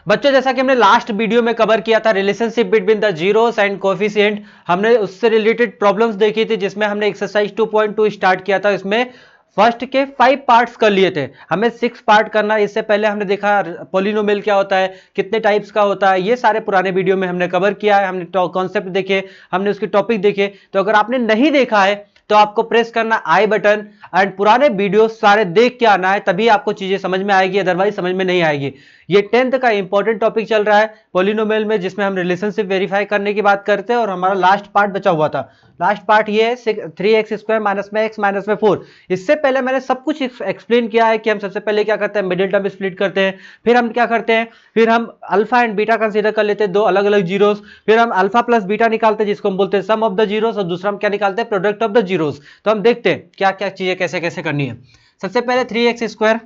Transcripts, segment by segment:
बच्चों जैसा कि हमने लास्ट वीडियो में कवर किया था relationship between the zeros and coefficient, हमने उससे रिलेटेड प्रॉब्लम्स देखी थी जिसमें हमने एक्सरसाइज 2.2 स्टार्ट किया था। इसमें फर्स्ट के 5 पार्ट्स कर लिए थे, हमें 6 पार्ट करना है। इससे पहले हमने देखा पॉलिनोमियल क्या होता है, कितने टाइप्स का होता है, ये सारे पुराने वीडियो में हमने कवर किया है। हमने कॉन्सेप्ट देखे, हमने उसके टॉपिक देखे। तो अगर आपने नहीं देखा है तो आपको प्रेस करना आई बटन एंड पुराने वीडियो सारे देख के आना है, तभी आपको चीजें समझ में आएगी, अदरवाइज समझ में नहीं आएगी। ये 10th का इंपॉर्टेंट टॉपिक चल रहा है पॉलिनोमियल में, जिसमें हम रिलेशनशिप वेरीफाई करने की बात करते हैं और हमारा लास्ट पार्ट बचा हुआ था। लास्ट पार्ट ये है 3x² माइनस में x माइनस में 4। इससे पहले मैंने सब कुछ एक्सप्लेन किया है कि हम सबसे पहले क्या करते हैं, मिडिल टर्म स्प्लिट करते हैं, फिर हम क्या करते हैं, फिर हम अल्फा एंड बीटा कंसीडर कर लेते हैं, दो अलग अलग जीरोस, फिर हम अल्फा प्लस बीटा निकालते हैं जिसको हम बोलते हैं सम ऑफ द जीरोस, और दूसरा हम क्या निकालते हैं, प्रोडक्ट ऑफ द जीरोस। तो हम देखते हैं क्या क्या चीजें कैसे कैसे करनी है। सबसे पहले 3x²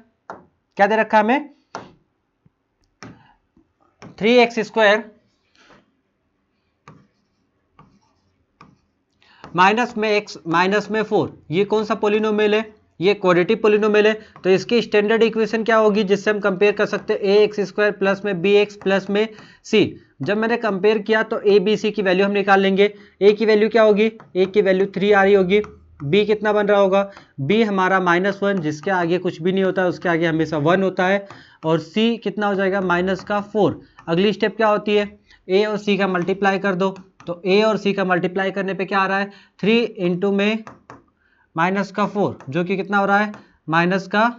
क्या दे रखा है हमें, 3x² माइनस में x माइनस में 4, ये कौन सा पोलिनोमियल है, ये क्वाड्रेटिक पोलिनोमियल है। तो इसकी स्टैंडर्ड इक्वेशन क्या होगी जिससे हम कंपेयर कर सकते हैं, ax² प्लस में bx प्लस में c। जब मैंने कंपेयर किया तो a b c की वैल्यू हम निकाल लेंगे। a की वैल्यू क्या होगी, a की वैल्यू 3 आ रही होगी, b कितना बन रहा होगा, b हमारा -1, जिसके आगे कुछ भी नहीं होता है उसके आगे हमेशा 1 होता है, और c कितना हो जाएगा -4। अगली स्टेप क्या होती है, a और c का मल्टीप्लाई कर दो। तो a और c का मल्टीप्लाई करने पे क्या आ रहा है, 3 इंटू में -4, जो कि कितना हो रहा है, -4,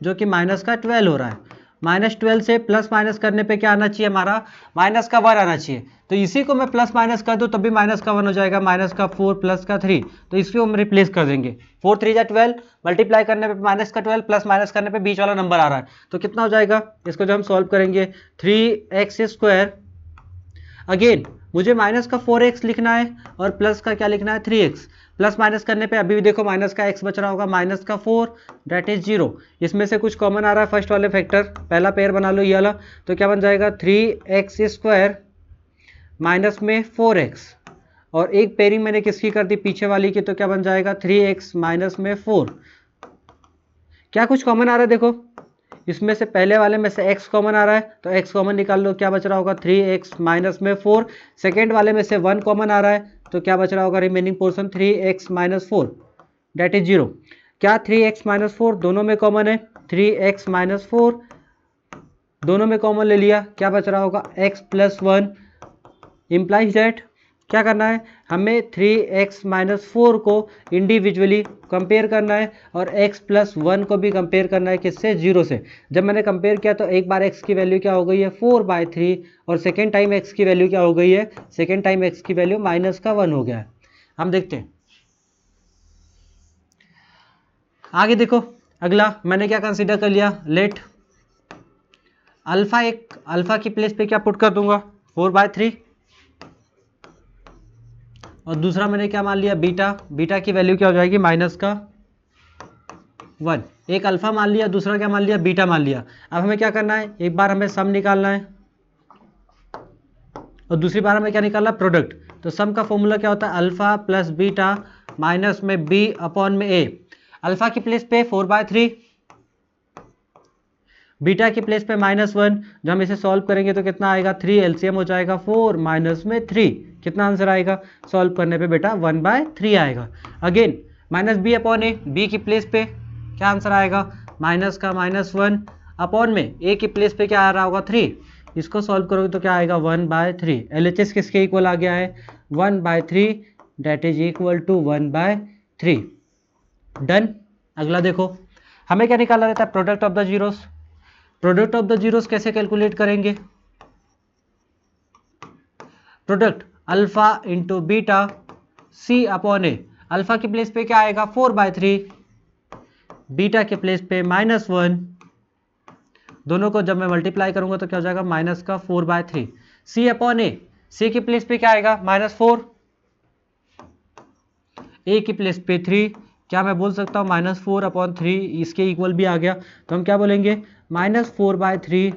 जो कि -12 हो रहा है। -12 से प्लस माइनस करने पे क्या आना चाहिए, हमारा -1 आना चाहिए। तो इसी को मैं प्लस माइनस कर दूं तब भी -1 हो जाएगा, -4 प्लस का 3। तो इसको हम रिप्लेस कर देंगे, 4 3 12, मल्टीप्लाई करने पे -12 प्लस माइनस करने पे बीच वाला नंबर आ रहा है, तो कितना हो जाएगा। इसको जब हम सॉल्व करेंगे 3x², अगेन मुझे -4x लिखना है और प्लस का क्या लिखना है, 3x। प्लस माइनस करने पे अभी भी देखो माइनस का x बच रहा होगा, -4 दैट इज 0। इसमें से कुछ कॉमन आ रहा है, फर्स्ट वाले फैक्टर, पहला पेयर बना लो ये वाला। तो क्या बन जाएगा, 3x² माइनस में 4x, और एक पेयरिंग मैंने किसकी कर दी, पीछे वाली की, तो क्या बन जाएगा 3x माइनस में 4। क्या कुछ कॉमन आ रहा है, देखो इसमें से पहले वाले में से x कॉमन आ रहा है, तो x कॉमन निकाल लो, क्या बच रहा होगा 3x माइनस में 4। सेकेंड वाले में से 1 कॉमन आ रहा है, तो क्या बच रहा होगा remaining portion 3x minus 4 that is 0। क्या 3x माइनस 4 दोनों में कॉमन है, 3x माइनस 4 दोनों में कॉमन ले लिया, क्या बच रहा होगा x प्लस 1। इम्प्लाइज दैट क्या करना है, हमें 3x माइनस 4 को इंडिविजुअली कंपेयर करना है और x प्लस 1 को भी कंपेयर करना है, किससे, 0 से। जब मैंने कंपेयर किया तो एक बार x की वैल्यू क्या हो गई है, 4/3, और सेकेंड टाइम x की वैल्यू क्या हो गई है, सेकेंड टाइम x की वैल्यू -1 हो गया है। हम देखते हैं आगे, देखो अगला मैंने क्या कंसीडर कर लिया, लेट अल्फा की प्लेस पे क्या पुट कर दूंगा, 4/3, और दूसरा मैंने क्या मान लिया, बीटा की वैल्यू क्या हो जाएगी, -1। एक अल्फा मान लिया, दूसरा क्या मान लिया, बीटा मान लिया। अब हमें क्या करना है, एक बार हमें सम निकालना है और दूसरी बार हमें क्या निकालना है, प्रोडक्ट। तो सम का फॉर्मूला क्या होता है, अल्फा प्लस बीटा माइनस में बी अपॉन में ए। अल्फा की प्लेस पे 4/3, बीटा की प्लेस पे -1। जब हम इसे सॉल्व करेंगे तो कितना आएगा, 3 एलसीएम हो जाएगा, 4 माइनस में 3, कितना आंसर आएगा, सॉल्व करने पे बेटा 1/3 आएगा। अगेन -b अपॉन ए, बी की प्लेस पे क्या आंसर आएगा, माइनस का -1 अपॉन में ए की प्लेस पे क्या आ रहा होगा, 3। इसको सॉल्व करोगे तो क्या आएगा, 1/3। एलएचएस किसके इक्वल आ गया है, 1/3 that is equal to 1/3। Done. अगला देखो हमें क्या निकालना रहता है, product of the zeros. Product of the zeros कैसे कैलकुलेट करेंगे, product alpha into beta C upon A. Alpha की प्लेस पे क्या आएगा, 4/3, बीटा के प्लेस पे -1, दोनों को जब मैं मल्टीप्लाई करूंगा तो क्या हो जाएगा, -4/3। सी अपॉन ए, सी की प्लेस पे क्या आएगा, -4, ए की प्लेस पे 3, क्या मैं बोल सकता हूँ -4/3, इसके इक्वल भी आ गया। तो हम क्या बोलेंगे, -4/3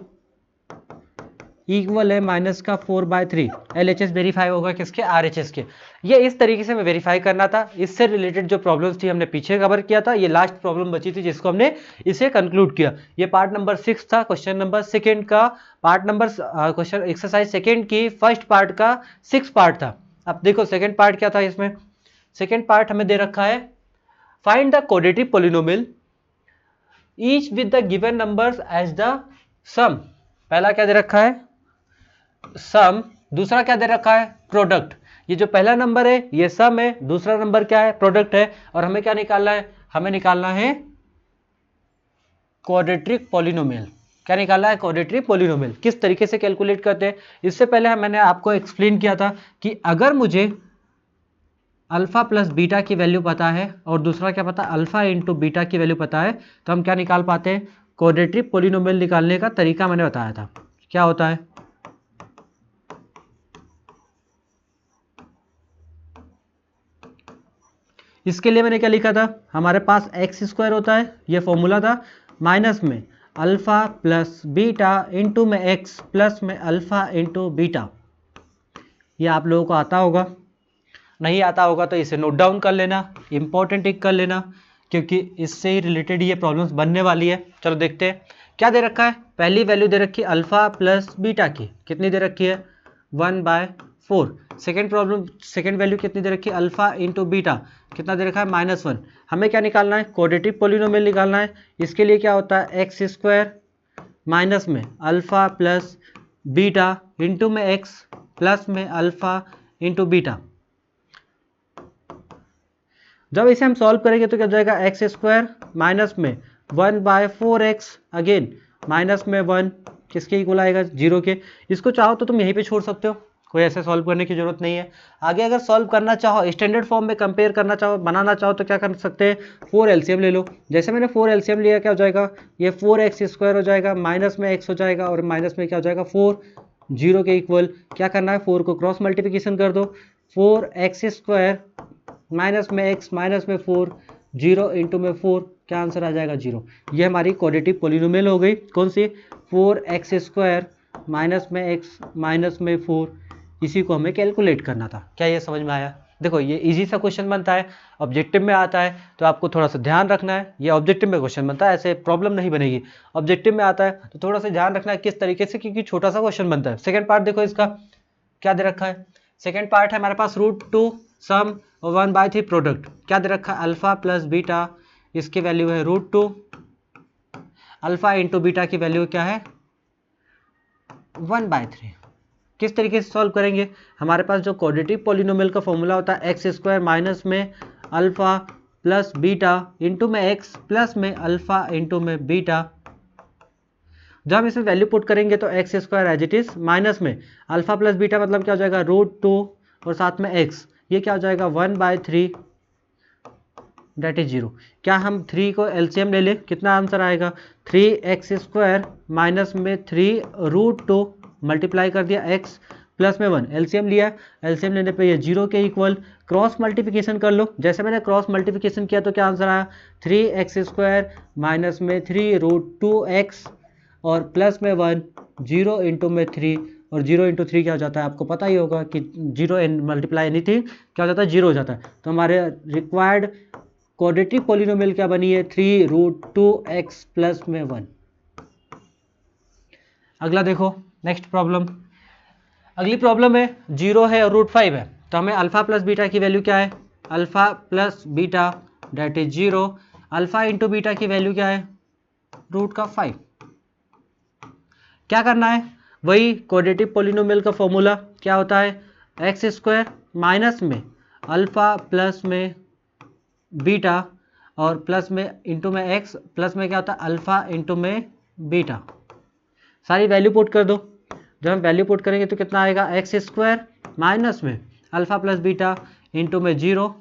इक्वल है माइनस का 4/3। LHS वेरीफाई होगा किसके, RHS के। ये इस तरीके से हमें वेरीफाई करना था। इससे रिलेटेड जो प्रॉब्लम्स थी हमने पीछे कवर किया था, ये लास्ट प्रॉब्लम बची थी जिसको हमने इसे कंक्लूड किया। ये पार्ट नंबर 6 था, क्वेश्चन नंबर सेकेंड का part number question exercise second की फर्स्ट पार्ट का 6 पार्ट था। अब देखो सेकेंड पार्ट क्या था इसमें। सेकेंड पार्ट हमें दे रखा है find the quadratic polynomial each with the given numbers as the sum. पहला क्या दे रखा है, सम। दूसरा क्या दे रखा है, प्रोडक्ट। ये जो पहला नंबर है ये सम है, दूसरा नंबर क्या है, प्रोडक्ट है। और हमें क्या निकालना है, हमें निकालना है क्वाड्रेटिक पॉलिनोमियल। क्या निकालना है, क्वाड्रेटिक पॉलिनोमियल। किस तरीके से कैलकुलेट करते हैं, इससे पहले मैंने आपको एक्सप्लेन किया था कि अगर मुझे अल्फा प्लस बीटा की वैल्यू पता है और दूसरा क्या पता, अल्फा इंटू बीटा की वैल्यू पता है, तो हम क्या निकाल पाते हैं, क्वाड्रेटिक पॉलिनोमियल निकालने का तरीका मैंने बताया था। क्या होता है, इसके लिए मैंने क्या लिखा था, हमारे पास एक्स स्क्वायर होता है, ये फॉर्मूला था, माइनस में अल्फा प्लस बीटा इंटू में एक्स प्लस में अल्फा इंटू बीटा। ये आप लोगों को आता होगा, नहीं आता होगा तो इसे नोट डाउन कर लेना, इंपॉर्टेंट टिक कर लेना, क्योंकि इससे ही रिलेटेड ये प्रॉब्लम्स बनने वाली है। चलो देखते हैं क्या दे रखा है। पहली वैल्यू दे रखी है अल्फा प्लस बीटा की, कितनी दे रखी है, 1/4। सेकेंड प्रॉब्लम, सेकेंड वैल्यू कितनी दे रखी है, अल्फा इंटू बीटा कितना दे रखा है, -1। हमें क्या निकालना है, क्वाड्रेटिक पॉलिनोमियल निकालना है। इसके लिए क्या होता है, एक्स स्क्वायर माइनस में अल्फा प्लस बीटा इंटू में एक्स प्लस में अल्फा इंटू बीटा। जब इसे हम सॉल्व करेंगे तो क्या हो जाएगा, एक्स स्क्वायर माइनस में 1/4x अगेन माइनस में 1 किसके इक्वल आएगा, 0 के। इसको चाहो तो तुम यहीं पे छोड़ सकते हो, कोई ऐसे सॉल्व करने की जरूरत नहीं है। आगे अगर सॉल्व करना चाहो, स्टैंडर्ड फॉर्म में कंपेयर करना चाहो, बनाना चाहो, तो क्या कर सकते हैं, 4 एलसीएम ले लो। जैसे मैंने 4 एलसीएम लिया, क्या हो जाएगा, ये 4x स्क्वायर हो जाएगा, माइनस में x हो जाएगा और माइनस में क्या हो जाएगा 4, 0 के इक्वल। क्या करना है, 4 को क्रॉस मल्टीप्लिकेशन कर दो, 4x स्क्वायर माइनस में x माइनस में 4, 0 इंटू में 4, क्या आंसर आ जाएगा, 0। ये हमारी क्वाड्रेटिक पॉलिनोमियल हो गई, कौन सी, 4x स्क्वायर माइनस में x माइनस में 4। इसी को हमें कैलकुलेट करना था। क्या ये समझ में आया। देखो ये इजी सा क्वेश्चन बनता है, ऑब्जेक्टिव में आता है तो आपको थोड़ा सा ध्यान रखना है। ये ऑब्जेक्टिव में क्वेश्चन बनता है, ऐसे प्रॉब्लम नहीं बनेगी। ऑब्जेक्टिव में आता है तो थोड़ा सा ध्यान रखना है किस तरीके से, क्योंकि छोटा सा क्वेश्चन बनता है। सेकेंड पार्ट देखो इसका क्या दे रखा है। सेकेंड पार्ट है हमारे पास √2 सम और 1/3 प्रोडक्ट। क्या दे रखा है, अल्फा प्लस बीटा, इसकी वैल्यू है √2, अल्फा इंटू बीटा की वैल्यू क्या है 1/3। किस तरीके से सॉल्व करेंगे, हमारे पास जो क्वाड्रेटिक पॉलिनोमियल का फॉर्मूला होता है, एक्स स्क्वायर माइनस में अल्फा प्लस बीटा इंटू में एक्स प्लस में अल्फा इंटू में बीटा। जब हम इसमें वैल्यू पुट करेंगे तो x square as it is minus में अल्फा प्लस बीटा मतलब क्या हो जाएगा, √2 और साथ में एक्स, ये क्या हो जाएगा 1/3 डेट इज 0। क्या हम 3 को एलसीएम ले लें, कितना आंसर आएगा, 3x स्क्वायर माइनस में 3√2 मल्टीप्लाई कर दिया x प्लस में 1, एलसीएम लिया, एलसीएम लेने पे ये 0 के इक्वल। क्रॉस मल्टीप्लिकेशन कर लो, जैसे मैंने क्रॉस मल्टीप्लिकेशन किया तो क्या आंसर आया, 3x स्क्वायर माइनस में 3√2x और प्लस में 1, 0 इंटू में 3 और 0 इंटू 3 क्या हो जाता है, आपको पता ही होगा कि 0 मल्टीप्लाई एनीथिंग क्या हो जाता है, 0 हो जाता है। तो हमारे रिक्वायर्ड क्वाड्रेटिक पॉलिनोमियल क्या बनी है, 3√2x प्लस में 1। अगला देखो नेक्स्ट प्रॉब्लम, अगली प्रॉब्लम है 0 है और √5 है, तो हमें अल्फा प्लस बीटा की वैल्यू क्या है, alpha plus beta that is 0, alpha into beta की वैल्यू क्या है, √5। क्या करना है, वही क्वाड्रेटिक पॉलिनोमियल का फॉर्मूला क्या होता है, एक्स स्क्वायर माइनस में अल्फा प्लस में बीटा और प्लस में इंटू में एक्स प्लस में क्या होता है, अल्फा इंटू में बीटा। सारी वैल्यू पुट कर दो, जब हम वैल्यू पुट करेंगे तो कितना आएगा, एक्स स्क्वायर माइनस में अल्फा प्लस बीटा इंटू में 0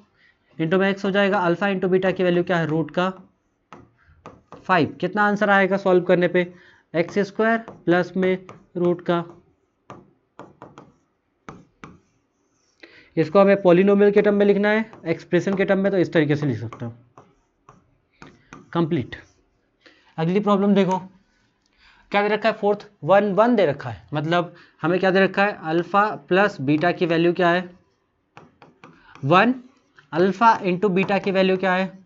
इंटू में एक्स हो जाएगा, अल्फा इंटू बीटा की वैल्यू क्या है, √5। कितना आंसर आएगा सॉल्व करने पे, एक्स स्क्वायर प्लस में √। इसको हमें पॉलिनोमियल के टर्म में लिखना है, एक्सप्रेशन के टर्म में तो इस तरीके से लिख सकता हूँ। कंप्लीट। अगली प्रॉब्लम देखो, क्या दे रखा है, फोर्थ 1 1 दे रखा है, मतलब हमें क्या दे रखा है, अल्फा प्लस बीटा की वैल्यू क्या है 1, अल्फा इंटू बीटा की वैल्यू क्या है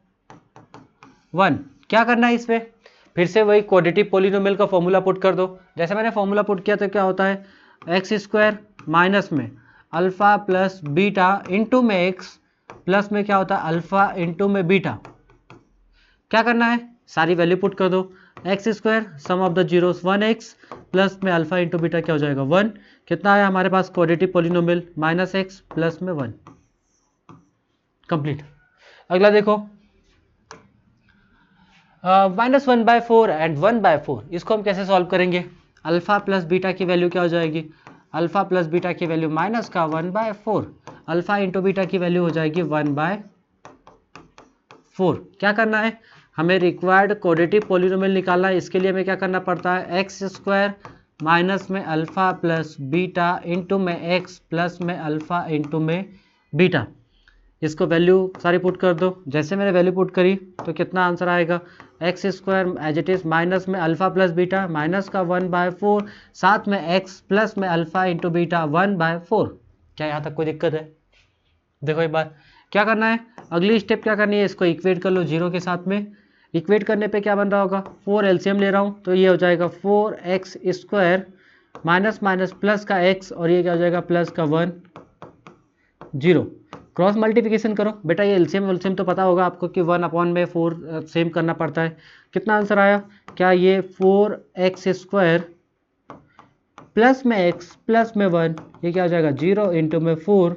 1। क्या करना है इसमें, फिर से वही क्वाड्रेटिक पॉलिनोमियल का फॉर्मूला पुट कर दो। जैसे मैंने फॉर्मूला पुट किया तो क्या होता है, एक्स स्क्वायर माइनस में अल्फा प्लस बीटा इंटू में एक्स प्लस में क्या होता है अल्फा इंटू में बीटा। क्या करना है, सारी वैल्यू पुट कर दो, x square sum of the zeros 1x plus में अल्फा इंटू बीटा क्या हो जाएगा 1। कितना आया हमारे पास quadratic polynomial minus x plus में 1, कंप्लीट। अगला देखो -1/4 एंड 1/4, इसको हम कैसे सॉल्व करेंगे, अल्फा प्लस बीटा की वैल्यू क्या हो जाएगी, अल्फा प्लस बीटा की वैल्यू माइनस का 1/4, अल्फा इंटू बीटा की वैल्यू हो जाएगी 1/4। क्या करना है, हमें रिक्वायर्ड क्वाड्रेटिक पॉलिनोमियल निकालना है। इसके लिए हमें क्या करना पड़ता है, एक्स स्क्वायर माइनस में अल्फा प्लस बीटा इंटू में एक्स प्लस में अल्फा इंटू में बीटा। इसको वैल्यू सारी पुट कर दो। जैसे मैंने वैल्यू पुट करी तो कितना आंसर आएगा, x square as it is minus में अल्फा प्लस बीटा माइनस का 1/4, साथ में एक्स प्लस में अल्फा इंटू बीटा 1/4। क्या यहाँ तक कोई दिक्कत है, देखो एक बार क्या करना है, अगली स्टेप क्या करनी है, इसको इक्वेट कर लो जीरो के साथ में। इक्वेट करने पे क्या बन रहा होगा, 4 एलसीएम ले रहा हूँ तो ये हो जाएगा 4x square minus minus plus का x और ये क्या हो जाएगा प्लस का 1 0। क्रॉस मल्टीप्लिकेशन करो बेटा, ये एलसीएम एलसीएम तो पता होगा आपको कि 1/4 सेम करना पड़ता है। कितना आंसर आया, क्या ये 4x स्क्वायर प्लस में x प्लस में 1 ये क्या हो जाएगा 0 इंटू में 4,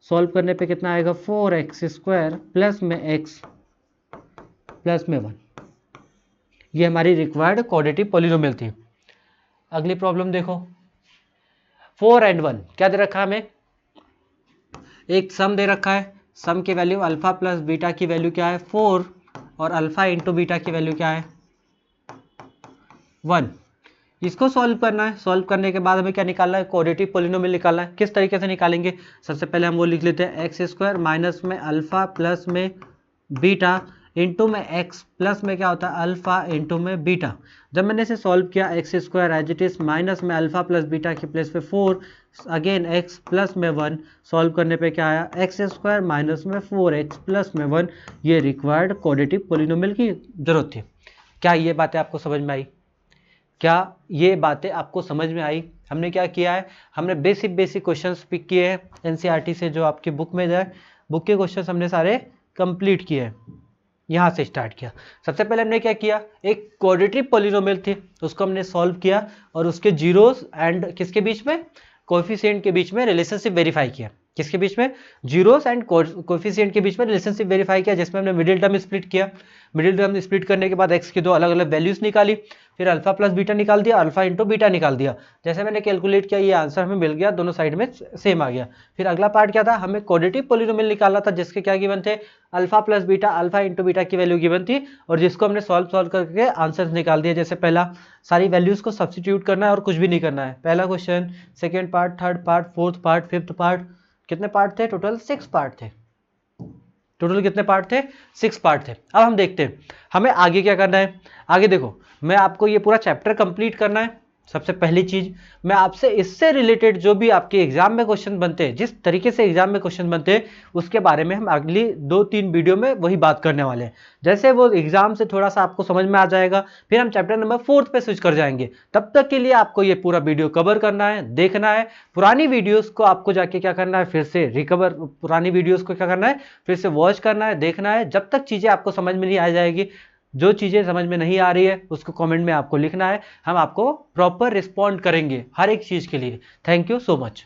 सॉल्व करने पे कितना आएगा 4x स्क्वायर प्लस में x प्लस में 1। ये हमारी रिक्वायर्ड क्वाड्रेटिक पॉलिनोमियल थी। अगली प्रॉब्लम देखो, 4 and 1 क्या दे रखा है हमें, एक सम दे रखा है, सम की वैल्यू अल्फा प्लस बीटा की वैल्यू क्या है 4 और अल्फा इंटू बीटा की वैल्यू क्या है 1। इसको सॉल्व करना है, सॉल्व करने के बाद हमें क्या निकालना है, क्वाड्रेटिक पॉलिनोमियल निकालना है। किस तरीके से निकालेंगे, सबसे पहले हम वो लिख लेते हैं, एक्स स्क्वायर माइनस में अल्फा प्लस में बीटा इंटू में एक्स प्लस में क्या होता है अल्फा इंटू में बीटा। जब मैंने इसे सॉल्व किया, x square as it is minus में अल्फा प्लस बीटा की प्लेस पे 4 अगेन एक्स प्लस में 1, सॉल्व करने पे क्या आया, एक्स स्क्वायर माइनस में 4x प्लस में 1। ये रिक्वायर्ड क्वाड्रेटिक पॉलिनोमियल की जरूरत थी। क्या ये बातें आपको समझ में आई, क्या ये बातें आपको समझ में आई। हमने क्या किया है, हमने बेसिक क्वेश्चंस पिक किए हैं एनसीईआरटी से, जो आपकी बुक में है, बुक के क्वेश्चंस हमने सारे कंप्लीट किए हैं। यहाँ से स्टार्ट किया, सबसे पहले हमने क्या किया, एक क्वाड्रेटिक पॉलिनोमियल थी उसको हमने सॉल्व किया और उसके जीरोस एंड किसके बीच में, कोएफिशिएंट के बीच में रिलेशनशिप वेरीफाई किया। किसके बीच में, जीरोस एंड कोएफिशिएंट के बीच में रिलेशनशिप वेरीफाई किया, जिसमें हमने मिडिल टर्म स्प्लिट किया। मिडिल टर्म स्प्लिट करने के बाद एक्स की दो अलग अलग वैल्यूज निकाली, फिर अल्फा प्लस बीटा निकाल दिया, अल्फा इंटू बीटा निकाल दिया। जैसे मैंने कैलकुलेट किया ये आंसर हमें मिल गया, दोनों साइड में सेम आ गया। फिर अगला पार्ट क्या था, हमें क्वाड्रेटिक पॉलिनोमियल निकालना था जिसके क्या गिवन थे, alpha plus beta alpha into beta की वैल्यू गिवन थी, और जिसको हमने सॉल्व करके आंसर निकाल दिया। जैसे पहला सारी वैल्यूज को सब्सटीट्यूट करना है और कुछ भी नहीं करना है। पहला question, second part, third part, fourth part, fifth part, कितने पार्ट थे, टोटल 6 पार्ट थे। टोटल कितने पार्ट थे, 6 पार्ट थे। अब हम देखते हैं हमें आगे क्या करना है। आगे देखो, मैं आपको ये पूरा चैप्टर कंप्लीट करना है। सबसे पहली चीज, मैं आपसे इससे रिलेटेड जो भी आपके एग्जाम में क्वेश्चन बनते हैं, जिस तरीके से एग्जाम में क्वेश्चन बनते हैं, उसके बारे में हम अगली 2-3 वीडियो में वही बात करने वाले हैं। जैसे वो एग्जाम से थोड़ा सा आपको समझ में आ जाएगा, फिर हम चैप्टर नंबर 4 पे स्विच कर जाएंगे। तब तक के लिए आपको ये पूरा वीडियो कवर करना है, देखना है। पुरानी वीडियोस को आपको जाके क्या करना है, फिर से रिकवर, पुरानी वीडियोस को क्या करना है, फिर से वॉच करना है, देखना है। जब तक चीजें आपको समझ में नहीं आ जाएगी, जो चीज़ें समझ में नहीं आ रही है उसको कमेंट में आपको लिखना है, हम आपको प्रॉपर रिस्पॉन्ड करेंगे हर एक चीज़ के लिए। Thank you so much.